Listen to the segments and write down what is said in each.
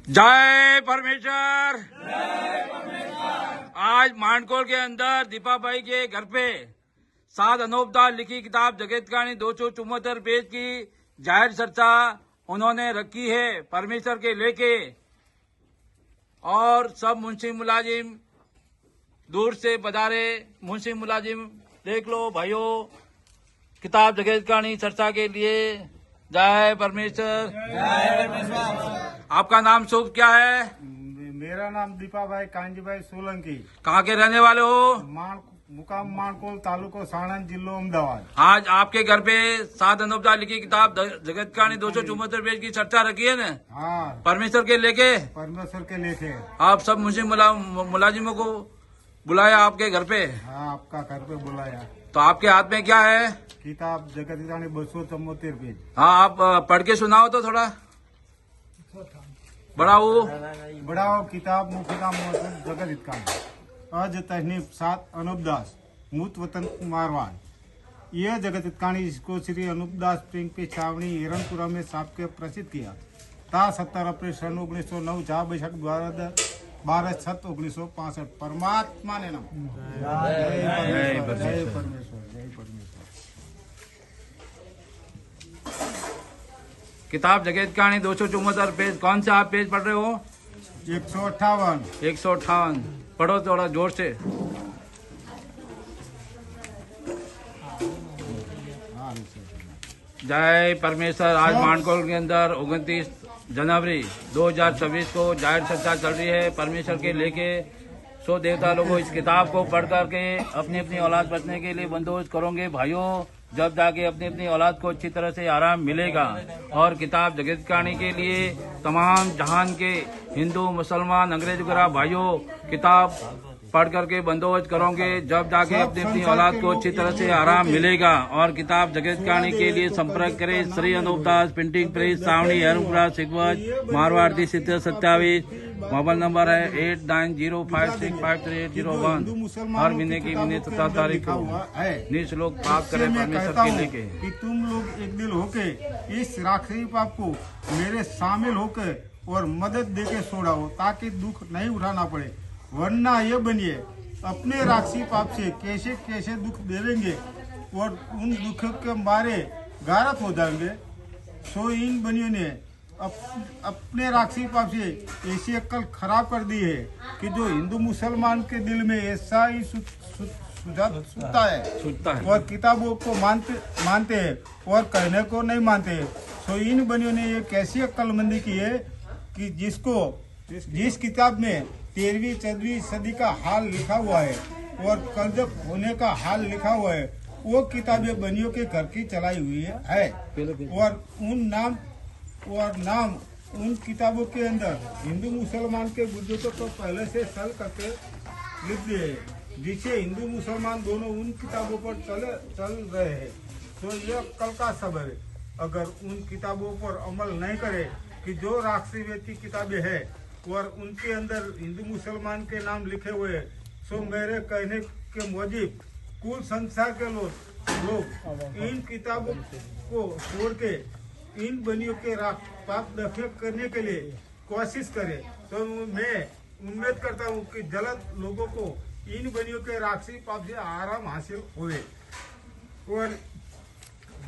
जय परमेश्वर। आज मानकोल के अंदर दीपाबाई के घर पे सात अनोपदार लिखी किताब जगत कहानी 274 पेज की जाहिर चर्चा उन्होंने रखी है परमेश्वर के लेके। और सब मुंशी मुलाजिम दूर से पधारे मुंशी मुलाजिम देख लो भाइयों, किताब जगत कहानी चर्चा के लिए। जय परमेश्वर। आपका नाम शुभ क्या है? मेरा नाम दीपाबाई कांजीभाई सोलंकी। कहाँ के रहने वाले हो? मुकाम मानकोल, तालुको साणंद, जिलो अमदावाद। आज आपके घर पे सात अनोपदार लिखी किताब जगत कहानी 274 पेज की चर्चा रखी है ना? हाँ, परमेश्वर के लेके। परमेश्वर के लेके आप सब मुझे मुलाजिमों को बुलाया आपके घर पे। हाँ, आपका घर पे बुलाया। तो आपके हाथ में क्या है? किताब जगत कहानी 274 पेज। हाँ, आप पढ़ के सुनाओ तो थोड़ा बढ़ाओ। बढ़ाओ किताब मुखिता मौसम जगत कहानी अज तहनीफ सात अनूपदास मूत वतन मारवाड़। यह जगत कहानी इसको श्री अनूपदास पिंग पे छावनी हिरणपुरा में साफ के प्रसिद्ध किया था 17 अप्रैल सन 1909 जहाँ बैशाख 12/7/1965। परमात्मा ने नाम। जय परमेश्वर। किताब जगत कहानी 274 पेज। कौन सा आप पेज पढ़ रहे हो? 158। 158 पढ़ो थोड़ा जोर से। जय परमेश्वर। आज मानकोल के अंदर 29 जनवरी 2026 को जाहिर चर्चा चल रही है परमेश्वर के लेके। सो देवता लोगों इस किताब को पढ़ करके अपनी अपनी औलाद बचने के लिए बंदोबस्त करोगे भाइयों, जब जाके अपनी अपनी औलाद को अच्छी तरह से आराम मिलेगा। और किताब जगत कहानी के लिए तमाम जहान के हिंदू मुसलमान अंग्रेज वगैरह भाइयों किताब पढ़ करके बंदोबस्त करोगे, जब जाके अपनी अपनी औलाद को अच्छी तरह से आराम मिलेगा। और किताब जगत कहानी के लिए संपर्क करें श्री अनूपदास प्रिंटिंग प्रेस, सावनी, हिरणपुरा, सिगवत, मारवाड़ 27 मोबाइल नंबर है 8905653801। हर महीने की 17 तारीख को निःशुल्क पाप करें परमेश्वर के लेके। कि तुम लोग एक दिल होके इस राक्षसी पाप को मेरे शामिल होकर और मदद देके छोड़ाओ, ताकि दुख नहीं उठाना पड़े। वरना ये बनिए अपने राक्षसी पाप से कैसे कैसे दुख देवेंगे और उन दुख के मारे गारत हो जाएंगे। सो इन बनियों ने अपने राक्षसी पाप से ऐसी अक्ल खराब कर दी है कि जो हिंदू मुसलमान के दिल में ऐसा ही सुता है और किताबों को मानते हैं और कहने को नहीं मानते। सो इन बनियों ने ये कैसी अक्लमंदी की है कि जिस किताब में 13वीं 14वीं सदी का हाल लिखा हुआ है और कलजब होने का हाल लिखा हुआ है, वो किताबें बनियों के घर की चलाई हुई है। और नाम उन किताबों के अंदर हिंदू मुसलमान के बुजुर्गों को पहले से सल करके लिख दिए, जिससे हिंदू मुसलमान दोनों उन किताबों पर चल रहे हैं। तो यह कल का सब है। अगर उन किताबों पर अमल नहीं करे कि जो राक्षसी व्यक्ति किताबें है और उनके अंदर हिंदू मुसलमान के नाम लिखे हुए, सो मेरे कहने के मुताबिक कुल संसार के लोग इन किताबों को छोड़ के इन बनियों के पाप दफे करने के लिए कोशिश करें। तो मैं उम्मीद करता हूँ कि जल्द लोगों को इन बनियों के राक्षसी पाप से आराम हासिल होए। और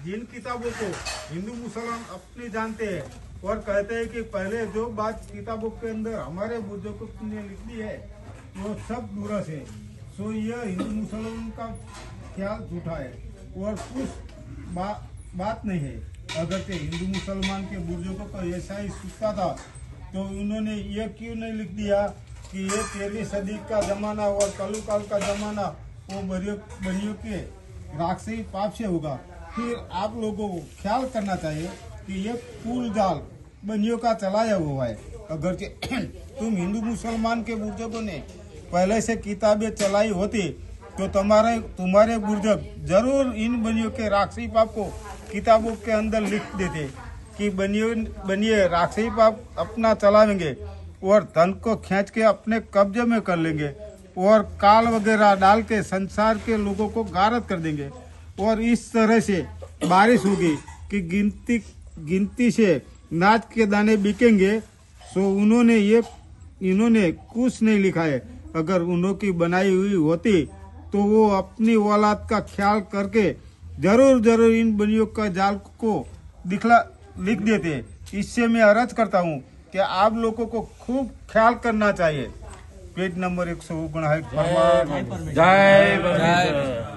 जिन किताबों को हिंदू मुसलमान अपने जानते हैं और कहते हैं कि पहले जो बात किताबों के अंदर हमारे बुजुर्गों ने लिख दी है वो सब दुरुस्त है। सो यह हिंदू मुसलमान का ख्याल झूठा है और कुछ बात नहीं है। अगर तो हिंदू मुसलमान के बुजुर्गों को ऐसा ही सूझता था तो उन्होंने ये क्यों नहीं लिख दिया कि ये 13वीं सदी का जमाना और कलुकाल का जमाना वो बनियों के राक्षसी पाप से होगा। फिर आप लोगों को ख्याल करना चाहिए कि ये कुल जाल बनियों का चलाया हुआ है। अगर तुम हिंदू मुसलमान के बुजुर्गों ने पहले से किताबें चलाई होती तो तुम्हारे बुजुर्ग जरूर इन बनियों के राक्षसी पाप को किताबों के अंदर लिख देते कि बनिए राक्षसी पाप अपना चलाएंगे और धन को खींच के अपने कब्जे में कर लेंगे और काल वगैरह डाल के संसार के लोगों को गारत कर देंगे। और इस तरह से बारिश होगी कि गिनती से नाच के दाने बिकेंगे। सो इन्होंने कुछ नहीं लिखा है। अगर उन्होंने बनाई हुई होती तो वो अपनी औलाद का ख्याल करके जरूर इन बनियों का जाल को लिख देते। इससे मैं अर्ज करता हूँ कि आप लोगों को खूब ख्याल करना चाहिए। पेज नंबर 159 जय परमेश्वर।